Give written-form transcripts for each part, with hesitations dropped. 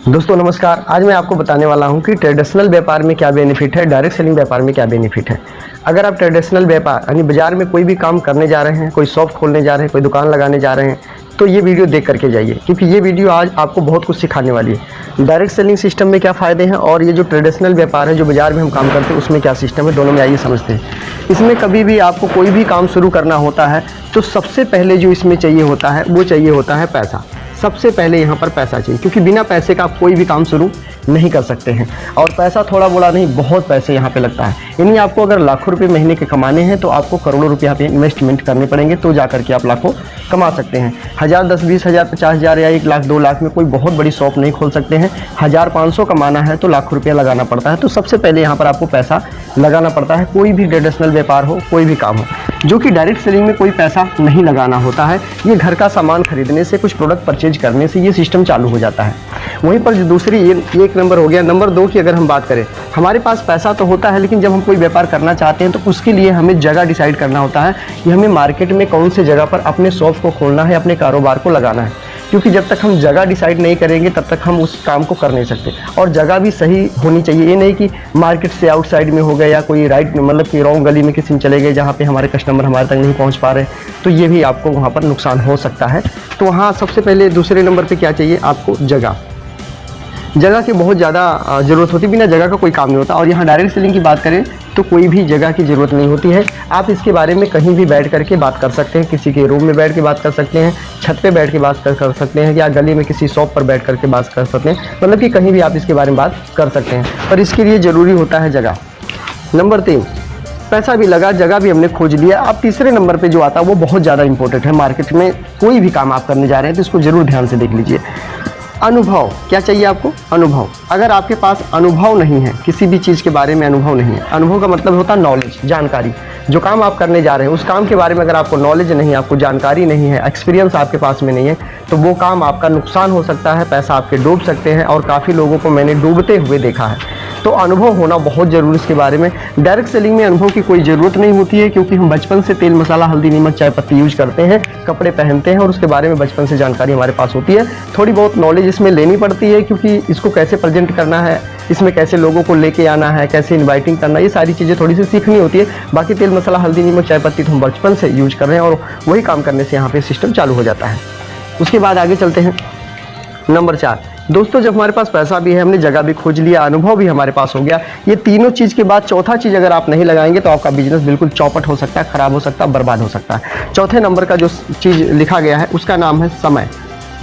दोस्तों नमस्कार। आज मैं आपको बताने वाला हूं कि ट्रेडिशनल व्यापार में क्या बेनिफिट है, डायरेक्ट सेलिंग व्यापार में क्या बेनिफिट है। अगर आप ट्रेडिशनल व्यापार यानी बाजार में कोई भी काम करने जा रहे हैं, कोई शॉप खोलने जा रहे हैं, कोई दुकान लगाने जा रहे हैं, तो ये वीडियो देख करके जाइए, क्योंकि ये वीडियो आज आपको बहुत कुछ सिखाने वाली है। डायरेक्ट सेलिंग सिस्टम में क्या फ़ायदे हैं और ये जो ट्रेडिशनल व्यापार है, जो बाजार में हम काम करते हैं, उसमें क्या सिस्टम है, दोनों में आइए समझते हैं। इसमें कभी भी आपको कोई भी काम शुरू करना होता है तो सबसे पहले जो इसमें चाहिए होता है वो चाहिए होता है पैसा। सबसे पहले यहाँ पर पैसा चाहिए, क्योंकि बिना पैसे का आप कोई भी काम शुरू नहीं कर सकते हैं। और पैसा थोड़ा बड़ा नहीं, बहुत पैसे यहाँ पे लगता है। यानी आपको अगर लाखों रुपए महीने के कमाने हैं तो आपको करोड़ों रुपए यहाँ पे इन्वेस्टमेंट करने पड़ेंगे, तो जा करके आप लाखों कमा सकते हैं। 1000, 10, 20 हज़ार, 50 हज़ार या 1 लाख 2 लाख में कोई बहुत बड़ी शॉप नहीं खोल सकते हैं। 1000, 500 कमाना है तो लाखों रुपया लगाना पड़ता है। तो सबसे पहले यहाँ पर आपको पैसा लगाना पड़ता है। कोई भी ट्रेडिशनल व्यापार हो, कोई भी काम हो, जो कि डायरेक्ट सेलिंग में कोई पैसा नहीं लगाना होता है। ये घर का सामान खरीदने से, कुछ प्रोडक्ट परचेज करने से ये सिस्टम चालू हो जाता है। वहीं पर जो दूसरी, ये एक नंबर हो गया। नंबर 2 की अगर हम बात करें, हमारे पास पैसा तो होता है, लेकिन जब हम कोई व्यापार करना चाहते हैं तो उसके लिए हमें जगह डिसाइड करना होता है कि हमें मार्केट में कौन से जगह पर अपने शॉप को खोलना है, अपने कारोबार को लगाना है। क्योंकि जब तक हम जगह डिसाइड नहीं करेंगे तब तक हम उस काम को कर नहीं सकते। और जगह भी सही होनी चाहिए। ये नहीं कि मार्केट से आउटसाइड में हो गया या कोई राइट मतलब कि रॉन्ग गली में किसी में चले गए जहाँ पे हमारे कस्टमर हमारे तक नहीं पहुँच पा रहे, तो ये भी आपको वहाँ पर नुकसान हो सकता है। तो वहाँ सबसे पहले दूसरे नंबर पर क्या चाहिए आपको? जगह। जगह की बहुत ज़्यादा ज़रूरत होती है। बिना जगह का कोई काम नहीं होता। और यहाँ डायरेक्ट सेलिंग की बात करें तो कोई भी जगह की ज़रूरत नहीं होती है। आप इसके बारे में कहीं भी बैठ करके बात कर सकते हैं। किसी के रूम में बैठ के बात कर सकते हैं, छत पे बैठ के बात कर सकते हैं, या गली में किसी शॉप पर बैठ करके बात कर सकते हैं। मतलब कि कहीं भी आप इसके बारे में बात कर सकते हैं, पर इसके लिए ज़रूरी होता है जगह। नंबर 3, पैसा भी लगा, जगह भी हमने खोज लिया। अब तीसरे नंबर पे जो आता है वो बहुत ज़्यादा इंपॉर्टेंट है। मार्केट में कोई भी काम आप करने जा रहे हैं तो इसको ज़रूर ध्यान से देख लीजिए। अनुभव। क्या चाहिए आपको? अनुभव। अगर आपके पास अनुभव नहीं है, किसी भी चीज़ के बारे में अनुभव नहीं है, अनुभव का मतलब होता है नॉलेज, जानकारी। जो काम आप करने जा रहे हैं उस काम के बारे में अगर आपको नॉलेज नहीं है, आपको जानकारी नहीं है, एक्सपीरियंस आपके पास में नहीं है, तो वो काम आपका नुकसान हो सकता है, पैसा आपके डूब सकते हैं। और काफ़ी लोगों को मैंने डूबते हुए देखा है। तो अनुभव होना बहुत ज़रूरी इसके बारे में। डायरेक्ट सेलिंग में अनुभव की कोई ज़रूरत नहीं होती है, क्योंकि हम बचपन से तेल मसाला हल्दी नमक चाय पत्ती यूज करते हैं, कपड़े पहनते हैं, और उसके बारे में बचपन से जानकारी हमारे पास होती है। थोड़ी बहुत नॉलेज इसमें लेनी पड़ती है, क्योंकि इसको कैसे प्रेजेंट करना है, इसमें कैसे लोगों को लेके आना है, कैसे इन्वाइटिंग करना, ये सारी चीज़ें थोड़ी सी सीखनी होती है। बाकी तेल मसाला हल्दी नमक चाय पत्ती तो हम बचपन से यूज कर रहे हैं, और वही काम करने से यहाँ पे सिस्टम चालू हो जाता है। उसके बाद आगे चलते हैं। नंबर 4, दोस्तों जब हमारे पास पैसा भी है, हमने जगह भी खोज लिया, अनुभव भी हमारे पास हो गया, ये तीनों चीज़ के बाद चौथा चीज़ अगर आप नहीं लगाएंगे तो आपका बिजनेस बिल्कुल चौपट हो सकता है, खराब हो सकता है, बर्बाद हो सकता है। चौथे नंबर का जो चीज़ लिखा गया है उसका नाम है समय।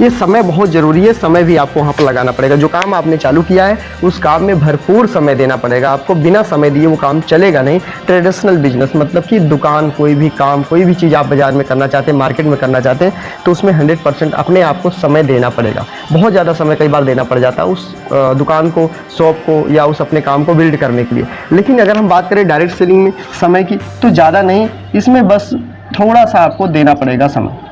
ये समय बहुत ज़रूरी है। समय भी आपको वहाँ पर लगाना पड़ेगा। जो काम आपने चालू किया है उस काम में भरपूर समय देना पड़ेगा आपको। बिना समय दिए वो काम चलेगा नहीं। ट्रेडिशनल बिजनेस मतलब कि दुकान, कोई भी काम, कोई भी चीज़ आप बाज़ार में करना चाहते हैं, मार्केट में करना चाहते हैं, तो उसमें 100% अपने आप को समय देना पड़ेगा। बहुत ज़्यादा समय कई बार देना पड़ जाता है उस दुकान को, शॉप को, या उस अपने काम को बिल्ड करने के लिए। लेकिन अगर हम बात करें डायरेक्ट सेलिंग में समय की, तो ज़्यादा नहीं, इसमें बस थोड़ा सा आपको देना पड़ेगा समय।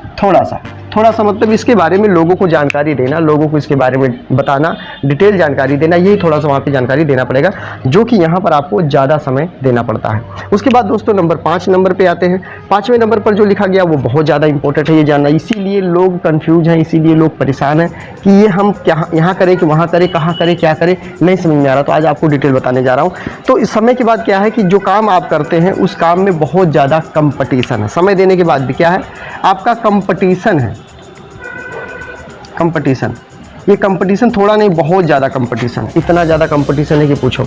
थोड़ा सा मतलब इसके बारे में लोगों को जानकारी देना, लोगों को इसके बारे में बताना, डिटेल जानकारी देना, यही थोड़ा सा वहाँ पे जानकारी देना पड़ेगा, जो कि यहाँ पर आपको ज़्यादा समय देना पड़ता है। उसके बाद दोस्तों नंबर 5 नंबर पे आते हैं। 5वें नंबर पर जो लिखा गया वो बहुत ज़्यादा इंपॉर्टेंट है ये जानना। इसीलिए लोग कन्फ्यूज हैं, इसीलिए लोग परेशान हैं कि ये हम क्या यहाँ करें कि वहाँ करें, कहाँ करें, क्या करें, नहीं समझ में आ रहा। तो आज आपको डिटेल बताने जा रहा हूँ। तो इस समय के बाद क्या है कि जो काम आप करते हैं उस काम में बहुत ज़्यादा कंपटीशन है। समय देने के बाद भी क्या है, आपका कंपटीशन है। कंपटीशन, ये कंपटीशन थोड़ा नहीं, बहुत ज़्यादा कंपटीशन। इतना ज़्यादा कंपटीशन है कि पूछो।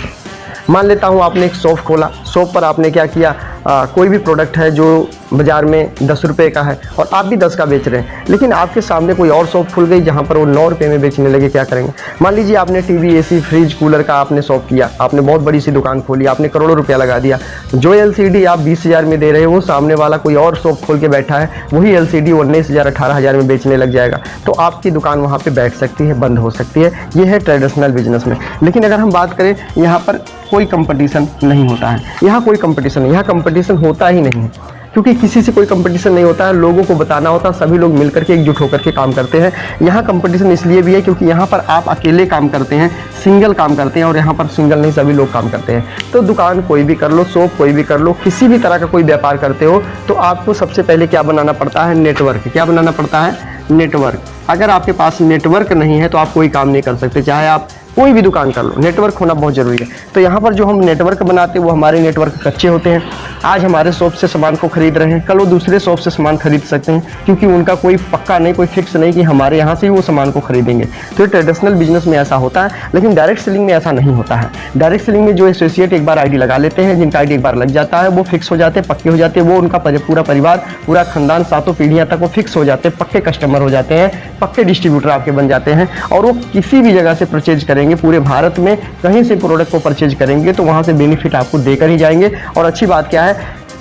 मान लेता हूँ आपने एक शॉप खोला, शॉप पर आपने क्या किया, कोई भी प्रोडक्ट है जो बाज़ार में 10 रुपये का है और आप भी 10 का बेच रहे हैं, लेकिन आपके सामने कोई और शॉप खुल गई जहाँ पर वो 9 रुपये में बेचने लगे। क्या करेंगे? मान लीजिए आपने टीवी, एसी, फ्रिज, कूलर का आपने शॉप किया, आपने बहुत बड़ी सी दुकान खोली, आपने करोड़ों रुपया लगा दिया। जो LCD आप 20,000 में दे रहे हो, वो सामने वाला कोई और शॉप खोल के बैठा है, वही LCD 19,000 18,000 में बेचने लग जाएगा। तो आपकी दुकान वहाँ पर बैठ सकती है, बंद हो सकती है। ये है ट्रेडिशनल बिजनेस में। लेकिन अगर हम बात करें, यहाँ पर कोई कंपटीशन नहीं होता है। यहाँ कोई कंपटीशन नहीं, यहाँ कंपटीशन होता ही नहीं है, क्योंकि किसी से कोई कंपटीशन नहीं होता है। लोगों को बताना होता है, सभी लोग मिलकर के एकजुट होकर के काम करते हैं। यहाँ कंपटीशन इसलिए भी है क्योंकि यहाँ पर आप अकेले काम करते हैं, सिंगल काम करते हैं, और यहाँ पर सिंगल नहीं, सभी लोग काम करते हैं। तो दुकान कोई भी कर लो, शॉप कोई भी कर लो, किसी भी तरह का कोई व्यापार करते हो, तो आपको सबसे पहले क्या बनाना पड़ता है? नेटवर्क। क्या बनाना पड़ता है? नेटवर्क। अगर आपके पास नेटवर्क नहीं है तो आप कोई काम नहीं कर सकते, चाहे आप कोई भी दुकान कर लो, नेटवर्क होना बहुत ज़रूरी है। तो यहाँ पर जो हम नेटवर्क बनाते हैं वो हमारे नेटवर्क कच्चे होते हैं। आज हमारे शॉप से सामान को खरीद रहे हैं, कल वो दूसरे शॉप से सामान खरीद सकते हैं, क्योंकि उनका कोई पक्का नहीं, कोई फिक्स नहीं कि हमारे यहाँ से ही वो सामान को खरीदेंगे। तो ट्रेडिशनल बिजनेस में ऐसा होता है, लेकिन डायरेक्ट सेलिंग में ऐसा नहीं होता है। डायरेक्ट सेलिंग में जो एसोसिएट एक बार आईडी लगा लेते हैं, जिनका आईडी एक बार लग जाता है वो फिक्स हो जाते हैं, पक्के हो जाते हैं, वो उनका पूरा परिवार, पूरा खानदान, सातों पीढ़ियाँ तक वो फिक्स हो जाते हैं, पक्के कस्टमर हो जाते हैं, पक्के डिस्ट्रीब्यूटर आपके बन जाते हैं। और वो किसी भी जगह से परचेज करेंगे, पूरे भारत में कहीं से प्रोडक्ट को परचेज करेंगे तो वहां से बेनिफिट आपको देकर ही जाएंगे। और अच्छी बात क्या है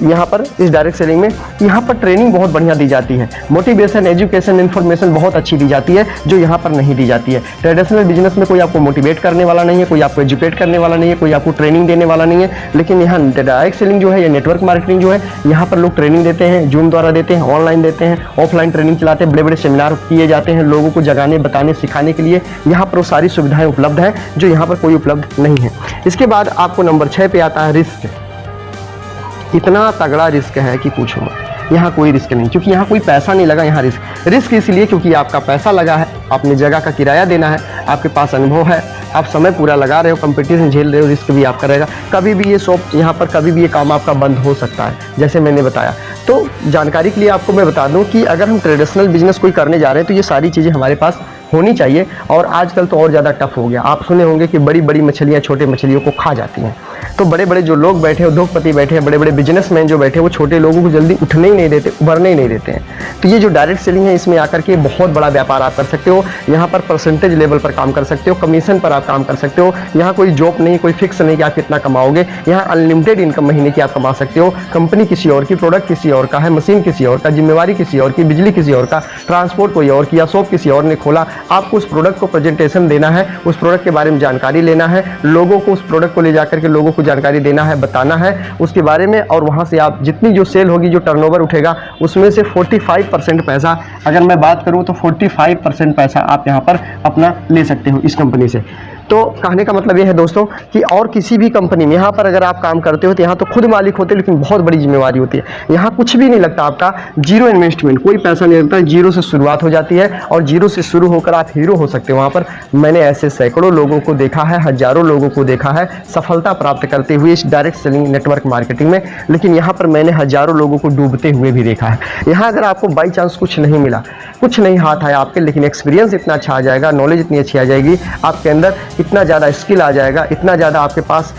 यहाँ पर इस डायरेक्ट सेलिंग में, यहाँ पर ट्रेनिंग बहुत बढ़िया दी जाती है, मोटिवेशन, एजुकेशन, इन्फॉर्मेशन बहुत अच्छी दी जाती है, जो यहाँ पर नहीं दी जाती है। ट्रेडिशनल बिजनेस में कोई आपको मोटिवेट करने वाला नहीं है, कोई आपको एजुकेट करने वाला नहीं है, कोई आपको ट्रेनिंग देने वाला नहीं है। लेकिन यहाँ डायरेक्ट सेलिंग जो है, या नेटवर्क मार्केटिंग जो है, यहाँ पर लोग ट्रेनिंग देते हैं, जूम द्वारा देते हैं, ऑनलाइन देते हैं, ऑफलाइन ट्रेनिंग चलाते हैं, बड़े बड़े सेमिनार किए जाते हैं लोगों को जगाने, बताने, सिखाने के लिए। यहाँ पर वो सारी सुविधाएं उपलब्ध हैं जो यहाँ पर कोई उपलब्ध नहीं है। इसके बाद आपको नंबर 6 पे आता है रिस्क। इतना तगड़ा रिस्क है कि पूछो मत। यहाँ कोई रिस्क नहीं, क्योंकि यहाँ कोई पैसा नहीं लगा। यहाँ रिस्क इसलिए क्योंकि आपका पैसा लगा है, आपने जगह का किराया देना है, आपके पास अनुभव है, आप समय पूरा लगा रहे हो, कंपटीशन झेल रहे हो, रिस्क भी आपका रहेगा। कभी भी ये शॉप यहाँ पर, कभी भी ये काम आपका बंद हो सकता है, जैसे मैंने बताया। तो जानकारी के लिए आपको मैं बता दूं कि अगर हम ट्रेडिशनल बिजनेस कोई करने जा रहे हैं तो ये सारी चीज़ें हमारे पास होनी चाहिए। और आजकल तो और ज़्यादा टफ हो गया। आप सुने होंगे कि बड़ी बड़ी मछलियाँ छोटे मछलियों को खा जाती हैं। तो बड़े बड़े जो लोग बैठे, उद्योगपति बैठे हैं, बड़े बड़े बिजनेसमैन जो बैठे, वो छोटे लोगों को जल्दी उठने ही नहीं देते, उभरने ही नहीं देते हैं। तो ये जो डायरेक्ट सेलिंग है, इसमें आकर के बहुत बड़ा व्यापार आप कर सकते हो। यहाँ पर परसेंटेज लेवल पर काम कर सकते हो, कमीशन पर आप काम कर सकते हो। यहाँ कोई जॉब नहीं, कोई फिक्स नहीं कि आप कितना कमाओगे। यहाँ अनलिमिटेड इनकम महीने की आप कमा सकते हो। कंपनी किसी और की, प्रोडक्ट किसी और का है, मशीन किसी और का, जिम्मेवारी किसी और की, बिजली किसी और का, ट्रांसपोर्ट कोई और की, या शॉप किसी और ने खोला। आपको उस प्रोडक्ट को प्रेजेंटेशन देना है, उस प्रोडक्ट के बारे में जानकारी लेना है, लोगों को उस प्रोडक्ट को ले जाकर के लोगों को जानकारी देना है, बताना है उसके बारे में। और वहां से आप जितनी जो सेल होगी, जो टर्नओवर उठेगा, उसमें से 45% पैसा, अगर मैं बात करूं तो 45% पैसा आप यहां पर अपना ले सकते हो इस कंपनी से। तो कहने का मतलब ये है दोस्तों कि और किसी भी कंपनी में यहाँ पर अगर आप काम करते हो तो यहाँ तो खुद मालिक होते हैं, लेकिन बहुत बड़ी जिम्मेवारी होती है। यहाँ कुछ भी नहीं लगता आपका, जीरो इन्वेस्टमेंट, कोई पैसा नहीं लगता, जीरो से शुरुआत हो जाती है और जीरो से शुरू होकर आप हीरो हो सकते हो। वहाँ पर मैंने ऐसे सैकड़ों लोगों को देखा है, हजारों लोगों को देखा है सफलता प्राप्त करते हुए इस डायरेक्ट सेलिंग नेटवर्क मार्केटिंग में। लेकिन यहाँ पर मैंने हजारों लोगों को डूबते हुए भी देखा है। यहाँ अगर आपको बाई चांस कुछ नहीं मिला, कुछ नहीं हाथ आया आपके, लेकिन एक्सपीरियंस इतना अच्छा आ जाएगा, नॉलेज इतनी अच्छी आ जाएगी आपके अंदर, इतना ज़्यादा स्किल आ जाएगा, इतना ज़्यादा आपके पास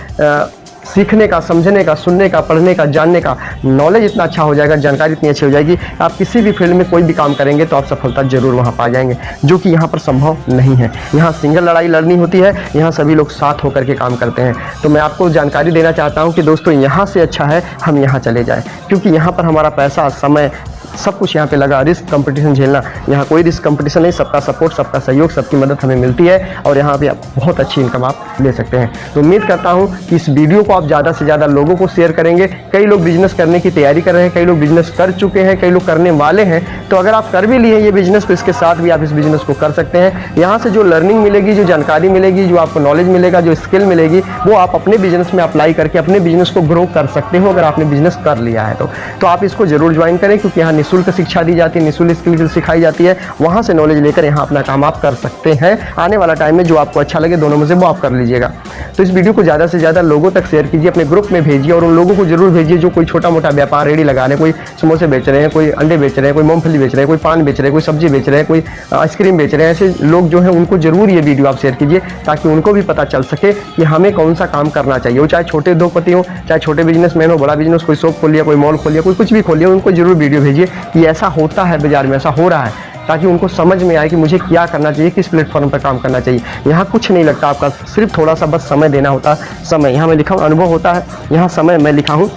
सीखने का, समझने का, सुनने का, पढ़ने का, जानने का नॉलेज इतना अच्छा हो जाएगा, जानकारी इतनी अच्छी हो जाएगी, आप किसी भी फील्ड में कोई भी काम करेंगे तो आप सफलता जरूर वहाँ पा जाएंगे, जो कि यहाँ पर संभव नहीं है। यहाँ सिंगल लड़ाई लड़नी होती है, यहाँ सभी लोग साथ होकर के काम करते हैं। तो मैं आपको जानकारी देना चाहता हूँ कि दोस्तों यहाँ से अच्छा है हम यहाँ चले जाएँ, क्योंकि यहाँ पर हमारा पैसा, समय, सब कुछ यहाँ पे लगा। रिस्क, कंपटीशन झेलना, यहाँ कोई रिस्क कंपटीशन नहीं, सबका सपोर्ट, सबका सहयोग, सबकी मदद हमें मिलती है और यहाँ पे आप बहुत अच्छी इनकम आप ले सकते हैं। तो उम्मीद करता हूँ कि इस वीडियो को आप ज़्यादा से ज़्यादा लोगों को शेयर करेंगे। कई लोग बिजनेस करने की तैयारी कर रहे हैं, कई लोग बिजनेस कर चुके हैं, कई लोग करने वाले हैं। तो अगर आप कर भी लिए ये बिजनेस तो इसके साथ भी आप इस बिजनेस को कर सकते हैं। यहाँ से जो लर्निंग मिलेगी, जो जानकारी मिलेगी, जो आपको नॉलेज मिलेगा, जो स्किल मिलेगी, वो आप अपने बिजनेस में अप्लाई करके अपने बिजनेस को ग्रो कर सकते हो। अगर आपने बिजनेस कर लिया है तो आप इसको जरूर ज्वाइन करें, क्योंकि यहाँ निःशुल्क शिक्षा दी जाती है, निःशुल्क स्किल सिखाई जाती है। वहाँ से नॉलेज लेकर यहाँ अपना काम आप कर सकते हैं। आने वाला टाइम में जो आपको अच्छा लगे, दोनों में से वो आप कर लीजिएगा। तो इस वीडियो को ज़्यादा से ज़्यादा लोगों तक शेयर कीजिए, अपने ग्रुप में भेजिए और उन लोगों को जरूर भेजिए जो कोई छोटा मोटा व्यापार रेडी लगा रहे हैं, कोई समोसे बेच रहे हैं, कोई अंडे बेच रहे हैं, कोई मूंगफली बेच रहे हैं, कोई पान बेच रहे हैं, कोई सब्जी बेच रहे हैं, कोई आइसक्रीम बेच रहे हैं। ऐसे लोग जो हैं उनको जरूर ये वीडियो आप शेयर कीजिए, ताकि उनको भी पता चल सके कि हमें कौन सा काम करना चाहिए। वो चाहे छोटे उद्योगपति हो, चाहे छोटे बिजनेसमैन हो, बड़ा बिजनेस, कोई शॉप खोल लिया, कोई मॉल खोल लिया, कोई कुछ भी खोल लिया, उनको जरूर वीडियो भेजिए कि ऐसा होता है बाजार में, ऐसा हो रहा है, ताकि उनको समझ में आए कि मुझे क्या करना चाहिए, किस प्लेटफॉर्म पर काम करना चाहिए। यहाँ कुछ नहीं लगता आपका, सिर्फ थोड़ा सा बस समय देना होता है। समय यहाँ मैं लिखा हूँ, अनुभव होता है, यहाँ समय मैं लिखा हूँ,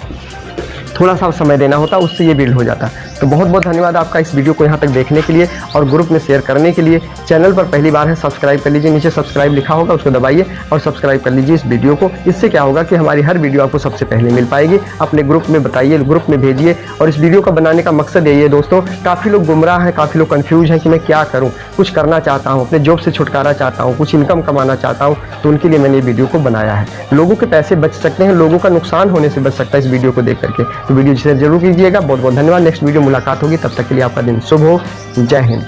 थोड़ा सा समय देना होता है, उससे ये बिल्ड हो जाता है। तो बहुत बहुत धन्यवाद आपका इस वीडियो को यहाँ तक देखने के लिए और ग्रुप में शेयर करने के लिए। चैनल पर पहली बार है, सब्सक्राइब कर लीजिए, नीचे सब्सक्राइब लिखा होगा उसको दबाइए और सब्सक्राइब कर लीजिए इस वीडियो को। इससे क्या होगा कि हमारी हर वीडियो आपको सबसे पहले मिल पाएगी। अपने ग्रुप में बताइए, ग्रुप में भेजिए। और इस वीडियो का बनाने का मकसद यही है दोस्तों, काफ़ी लोग गुमराह हैं, काफ़ी लोग कन्फ्यूज हैं कि मैं क्या करूँ, कुछ करना चाहता हूँ, अपने जॉब से छुटकारा चाहता हूँ, कुछ इनकम कमाना चाहता हूँ, तो उनके लिए मैंने ये वीडियो को बनाया है। लोगों के पैसे बच सकते हैं, लोगों का नुकसान होने से बच सकता है इस वीडियो को देख करके। तो वीडियो शेयर जरूर कीजिएगा। बहुत बहुत धन्यवाद। नेक्स्ट वीडियो मुलाकात होगी, तब तक के लिए आपका दिन शुभ हो। जय हिंद।